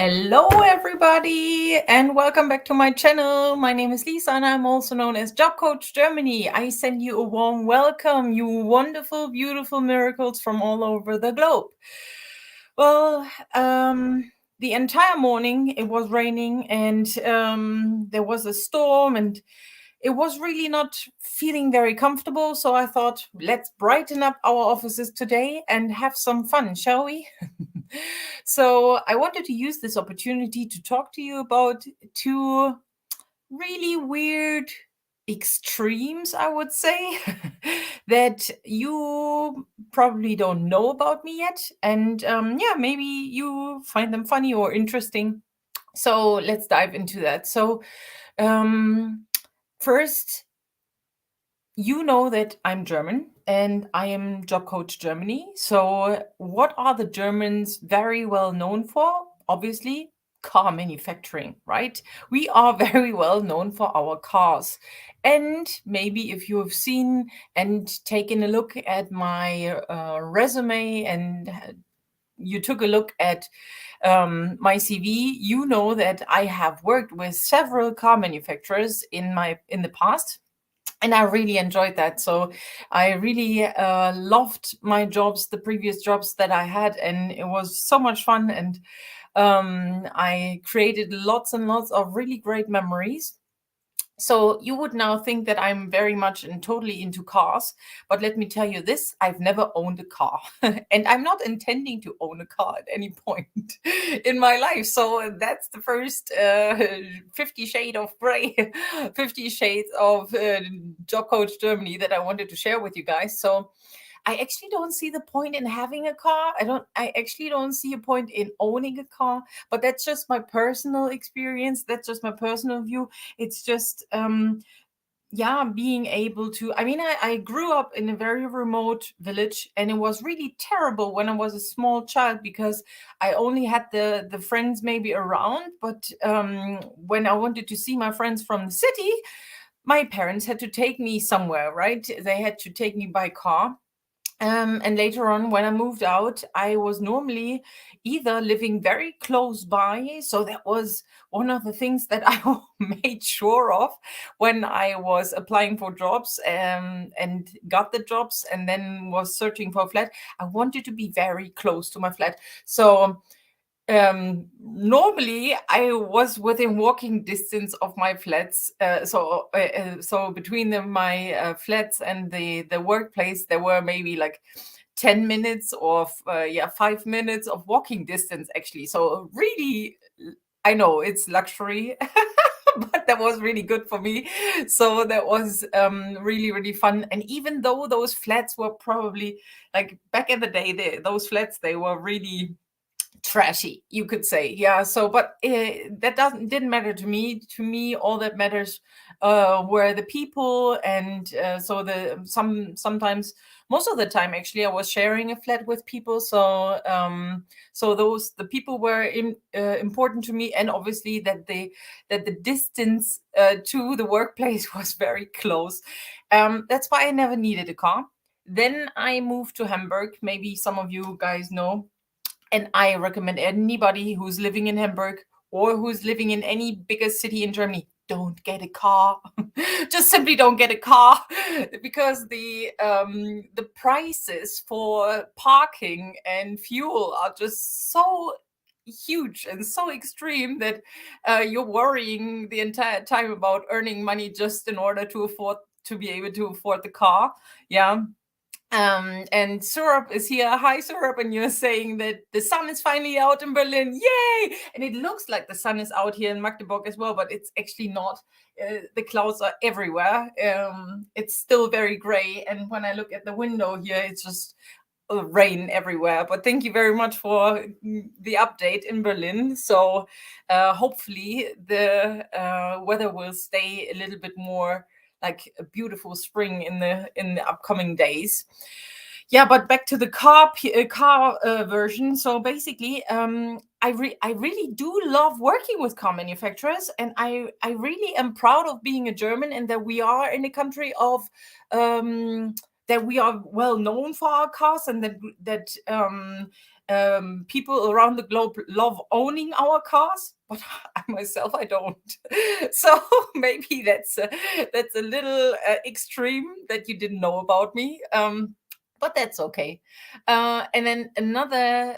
Hello, everybody, and welcome back to my channel. My name is Lisa, and I'm also known as Job Coach Germany. I send you a warm welcome, you wonderful, beautiful miracles from all over the globe. Well, the entire morning it was raining, and there was a storm, and it was really not feeling very comfortable. So I thought, let's brighten up our offices today and have some fun, shall we? So I wanted to use this opportunity to talk to you about two really weird extremes, I would say, that you probably don't know about me yet. And yeah, maybe you find them funny or interesting. So let's dive into that. So, first, you know that I'm German and I am Job Coach Germany. So, what are the Germans very well known for? Obviously, car manufacturing, right? We are very well known for our cars. And maybe if you have seen and taken a look at my resume and you took a look at my CV, you know that I have worked with several car manufacturers in the past, and I really enjoyed that. So I really loved my jobs, the previous jobs that I had, and it was so much fun. And I created lots and lots of really great memories. So you would now think that I'm very much and totally into cars, but let me tell you this, I've never owned a car and I'm not intending to own a car at any point in my life. So that's the first 50 shade of gray, 50 shades of Job Coach Germany that I wanted to share with you guys. So I actually don't see the point in having a car. I actually don't see a point in owning a car, but that's just my personal experience. That's just my personal view. It's just yeah, being able to, I mean, I grew up in a very remote village, and it was really terrible when I was a small child because I only had the friends maybe around, but when I wanted to see my friends from the city, my parents had to take me somewhere, right? They had to take me by car. And later on, when I moved out, I was normally either living very close by. So that was one of the things that I made sure of when I was applying for jobs and got the jobs and then was searching for a flat. I wanted to be very close to my flat. So normally I was within walking distance of my flats. So between my flats and the workplace, there were maybe like 10 minutes or 5 minutes of walking distance actually. So really, I know it's luxury. But that was really good for me. So that was really, really fun. And even though those flats were probably like back in the day, those flats, they were really trashy, you could say. Yeah, so but that didn't matter to me. All that matters were the people. And so sometimes, most of the time actually, I was sharing a flat with people. So the people were important to me, and obviously that the distance to the workplace was very close. That's why I never needed a car. Then I moved to Hamburg. Maybe some of you guys know, and I recommend anybody who's living in Hamburg or who's living in any bigger city in Germany, don't get a car. Just simply don't get a car, because the prices for parking and fuel are just so huge and so extreme that you're worrying the entire time about earning money just in order to be able to afford the car. Yeah. And Syrup is here. Hi, Syrup. And you're saying that the sun is finally out in Berlin. Yay! And it looks like the sun is out here in Magdeburg as well, but it's actually not. The clouds are everywhere. It's still very gray. And when I look at the window here, it's just rain everywhere. But thank you very much for the update in Berlin. So hopefully the weather will stay a little bit more like a beautiful spring in the upcoming days. Yeah, but back to the car version. So basically, I really do love working with car manufacturers, and I really am proud of being a German, and that we are in a country of that we are well known for our cars, and that people around the globe love owning our cars, but I myself, I don't. So maybe that's a little extreme that you didn't know about me. But that's okay. And then another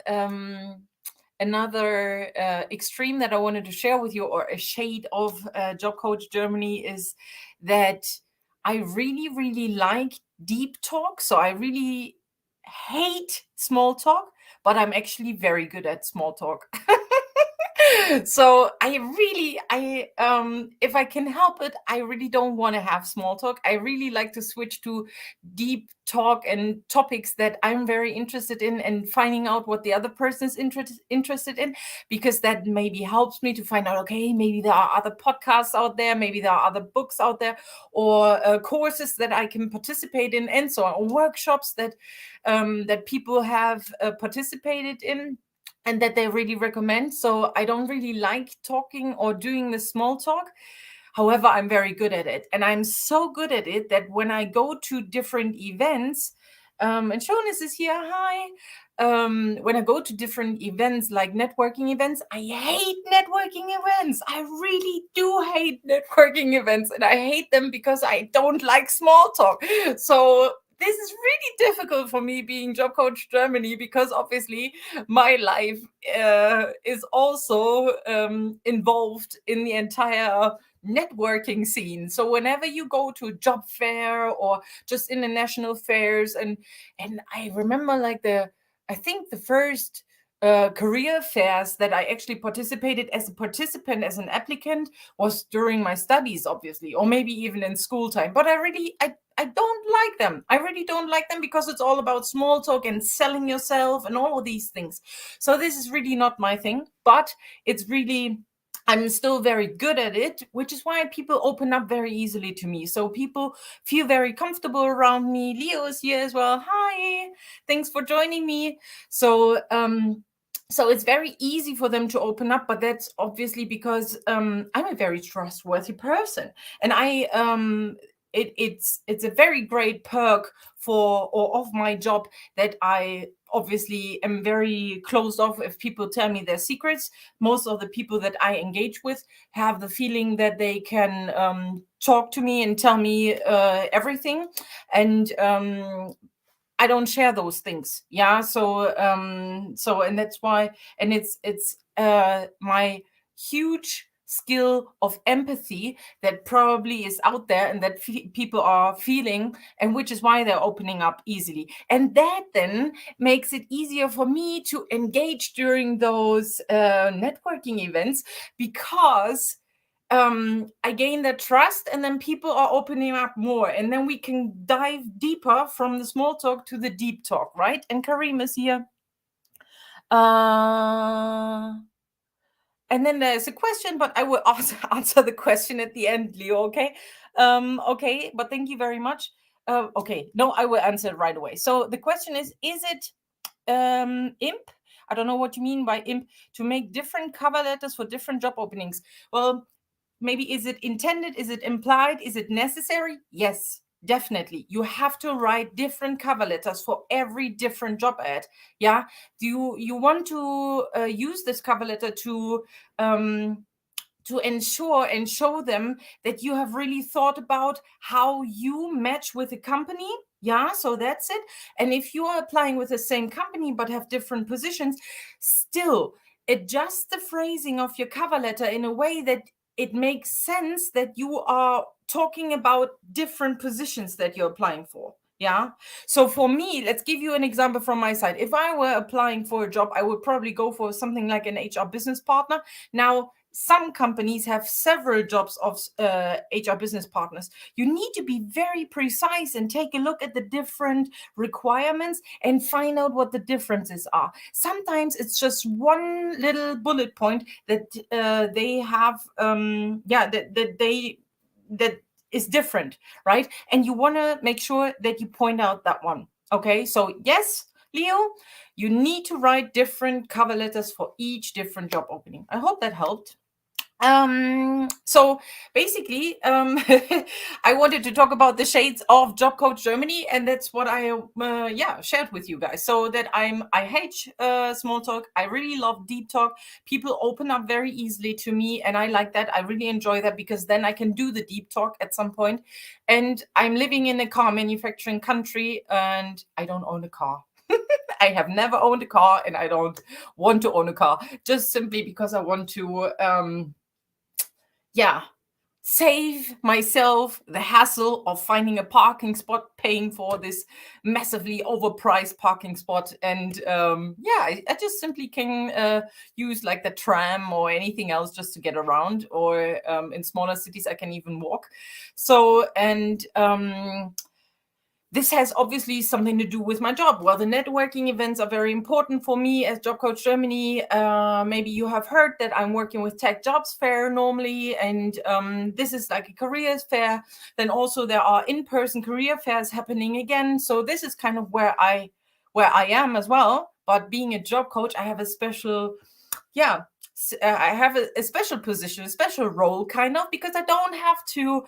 extreme that I wanted to share with you, or a shade of Job Coach Germany, is that I really, really like deep talk. So I really hate small talk, but I'm actually very good at small talk. So if I can help it, I really don't want to have small talk. I really like to switch to deep talk and topics that I'm very interested in, and finding out what the other person is interested in, because that maybe helps me to find out, okay, maybe there are other podcasts out there, maybe there are other books out there, or courses that I can participate in, and so on, or workshops that people have participated in and that they really recommend. So I don't really like talking or doing the small talk. However, I'm very good at it. And I'm so good at it that when I go to different events, and Jonas is here, hi. When I go to different events, like networking events, I hate networking events. I really do hate networking events. And I hate them because I don't like small talk. So this is really difficult for me being Job Coach Germany, because obviously my life is also involved in the entire networking scene. So whenever you go to a job fair or just international fairs, and I remember like I think the first career fairs that I actually participated as a participant, as an applicant, was during my studies, obviously, or maybe even in school time. But I don't like them. I really don't like them, because it's all about small talk and selling yourself and all of these things. So this is really not my thing, but it's really, I'm still very good at it, which is why people open up very easily to me. So people feel very comfortable around me. Leo is here as well. Hi, thanks for joining me. So it's very easy for them to open up, but that's obviously because I'm a very trustworthy person, and it's a very great perk of my job, that I obviously am very closed off if people tell me their secrets. Most of the people that I engage with have the feeling that they can talk to me and tell me everything, and I don't share those things. Yeah. And that's why, and it's my huge skill of empathy that probably is out there, and that people are feeling, and which is why they're opening up easily. And that then makes it easier for me to engage during those networking events, because I gain their trust, and then people are opening up more, and then we can dive deeper from the small talk to the deep talk, right? And Karim is here. And then there's a question, but I will also answer the question at the end, Leo. Okay. Okay, but thank you very much. Okay, no, I will answer it right away. So the question is it imp? I don't know what you mean by imp. To make different cover letters for different job openings. Well, maybe, is it intended? Is it implied? Is it necessary? Yes, definitely. You have to write different cover letters for every different job ad. Yeah. Do you want to use this cover letter to ensure and show them that you have really thought about how you match with the company? Yeah, so that's it. And if you are applying with the same company but have different positions, still adjust the phrasing of your cover letter in a way that it makes sense that you are talking about different positions that you're applying for. Yeah. So for me, let's give you an example from my side. If I were applying for a job, I would probably go for something like an HR business partner. Now, some companies have several jobs of HR business partners. You need to be very precise and take a look at the different requirements and find out what the differences are. Sometimes it's just one little bullet point that they have, that is different, right? And you want to make sure that you point out that one. Okay, so yes, Leo, you need to write different cover letters for each different job opening. I hope that helped. So basically, I wanted to talk about the shades of Job Coach Germany, and that's what I shared with you guys. So that I hate small talk. I really love deep talk. People open up very easily to me, and I like that. I really enjoy that because then I can do the deep talk at some point. And I'm living in a car manufacturing country, and I don't own a car. I have never owned a car, and I don't want to own a car, just simply because I want to save myself the hassle of finding a parking spot, paying for this massively overpriced parking spot. And I just simply can use like the tram or anything else just to get around, or in smaller cities I can even walk. So, and this has obviously something to do with my job. Well, the networking events are very important for me as Job Coach Germany. Maybe you have heard that I'm working with Tech Jobs Fair normally, and this is like a careers fair. Then also there are in-person career fairs happening again. So this is kind of where I am as well. But being a job coach, I have a special, I have a special position, a special role, kind of, because I don't have to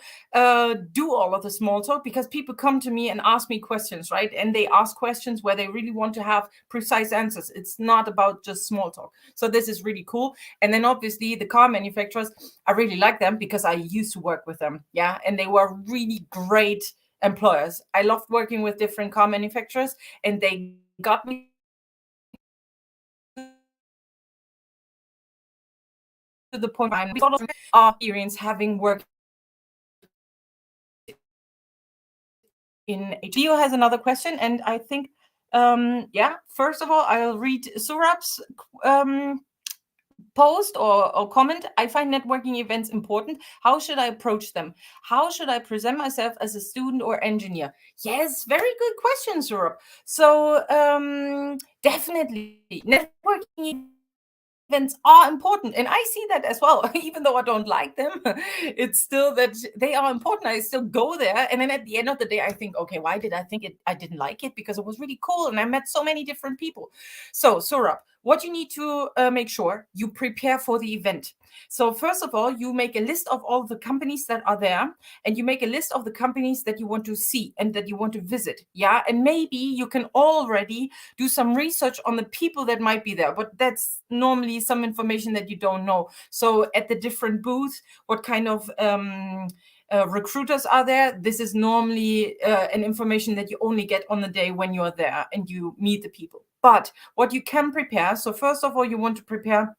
do all of the small talk, because people come to me and ask me questions, right? And they ask questions where they really want to have precise answers. It's not about just small talk. So this is really cool. And then obviously the car manufacturers, I really like them because I used to work with them. Yeah. And they were really great employers. I loved working with different car manufacturers, and they got me to the point where I'm sort of experience having worked in Leo has another question, and I think first of all I'll read Surab's post or comment. I find networking events important. How should I approach them? How should I present myself as a student or engineer? Yes, very good question, Surab. So definitely networking events are important, and I see that as well. Even though I don't like them, it's still that they are important. I still go there, and then at the end of the day I think, okay, why did I think it I didn't like it? Because it was really cool and I met so many different people. So Surab, what you need to make sure you prepare for the event. So first of all, you make a list of all the companies that are there, and you make a list of the companies that you want to see and that you want to visit. Yeah, and maybe you can already do some research on the people that might be there, but that's normally some information that you don't know. So at the different booths, what kind of recruiters are there? This is normally an information that you only get on the day when you're there and you meet the people. But what you can prepare, so first of all, you want to prepare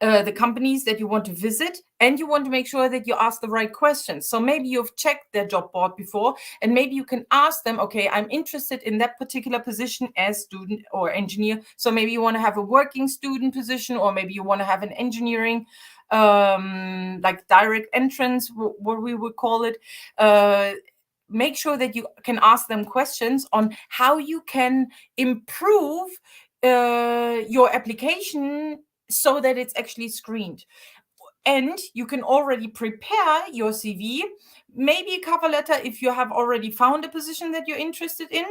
the companies that you want to visit, and you want to make sure that you ask the right questions. So maybe you've checked their job board before, and maybe you can ask them, okay, I'm interested in that particular position as student or engineer. So maybe you want to have a working student position, or maybe you want to have an engineering like direct entrance, what we would call it. Make sure that you can ask them questions on how you can improve your application so that it's actually screened. And you can already prepare your CV, maybe a cover letter if you have already found a position that you're interested in,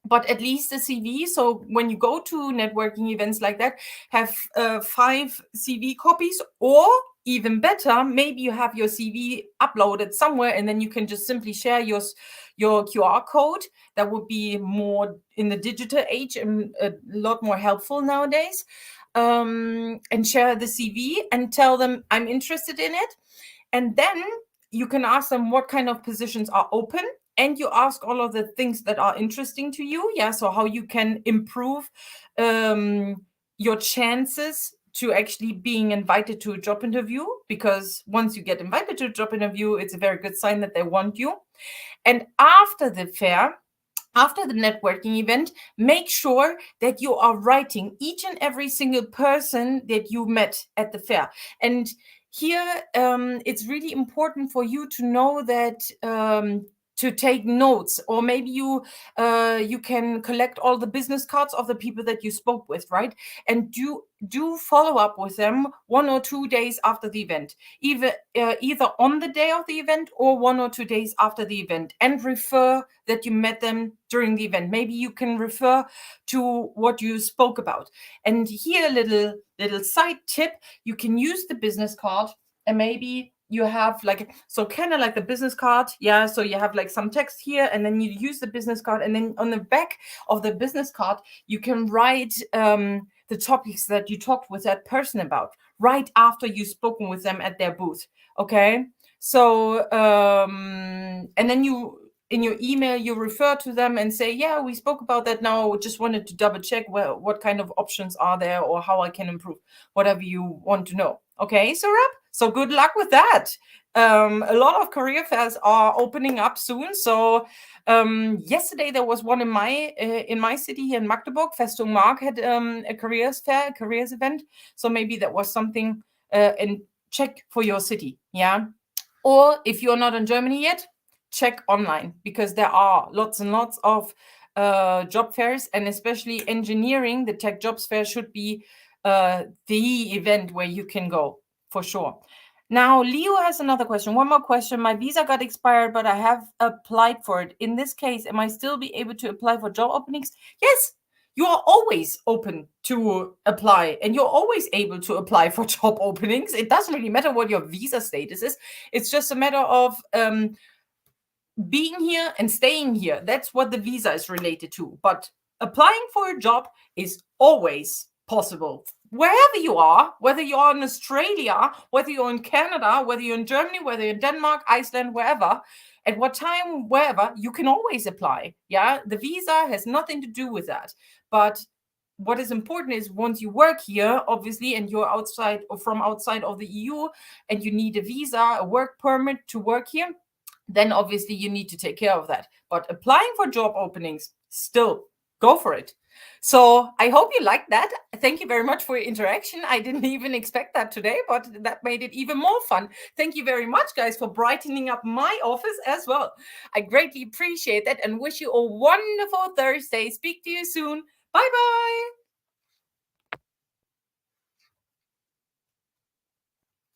but at least a CV. So when you go to networking events like that, have 5 CV copies, or even better, maybe you have your CV uploaded somewhere, and then you can just simply share your QR code. That would be more in the digital age and a lot more helpful nowadays. And share the CV and tell them I'm interested in it. And then you can ask them what kind of positions are open, and you ask all of the things that are interesting to you. Yeah, so how you can improve your chances to actually being invited to a job interview, because once you get invited to a job interview, it's a very good sign that they want you. And after the fair, after the networking event, make sure that you are writing each and every single person that you met at the fair. And here, it's really important for you to know that to take notes, or maybe you can collect all the business cards of the people that you spoke with, right? And do follow up with them 1 or 2 days after the event, either on the day of the event or 1 or 2 days after the event, and refer that you met them during the event. Maybe you can refer to what you spoke about. And here, a little side tip: you can use the business card, and maybe you have like, so kind of like the business card, yeah, so you have like some text here, and then you use the business card, and then on the back of the business card you can write the topics that you talked with that person about right after you've spoken with them at their booth. Okay, so and then you, in your email, you refer to them and say, yeah, we spoke about that, now just wanted to double check what kind of options are there, or how I can improve, whatever you want to know. Okay, so so good luck with that. A lot of career fairs are opening up soon. So yesterday there was one in my city here in Magdeburg. Festung Mark had a careers fair, a careers event. So maybe that was something, and check for your city. Yeah. Or if you're not in Germany yet, check online, because there are lots and lots of job fairs, and especially engineering, the tech jobs fair should be the event where you can go for sure. Now, Leo has another question. One more question. My visa got expired, but I have applied for it. In this case, am I still be able to apply for job openings? Yes, you are always open to apply, and you're always able to apply for job openings. It doesn't really matter what your visa status is. It's just a matter of being here and staying here. That's what the visa is related to. But applying for a job is always possible, wherever you are, whether you are in Australia, whether you're in Canada, whether you're in Germany, whether you're in Denmark, Iceland, wherever, at what time, wherever, you can always apply. Yeah, the visa has nothing to do with that. But what is important is, once you work here, obviously, and you're outside or from outside of the EU, and you need a visa, a work permit to work here, then obviously you need to take care of that. But applying for job openings, still go for it. So I hope you liked that. Thank you very much for your interaction. I didn't even expect that today, but that made it even more fun. Thank you very much, guys, for brightening up my office as well. I greatly appreciate that, and wish you a wonderful Thursday. Speak to you soon. Bye-bye.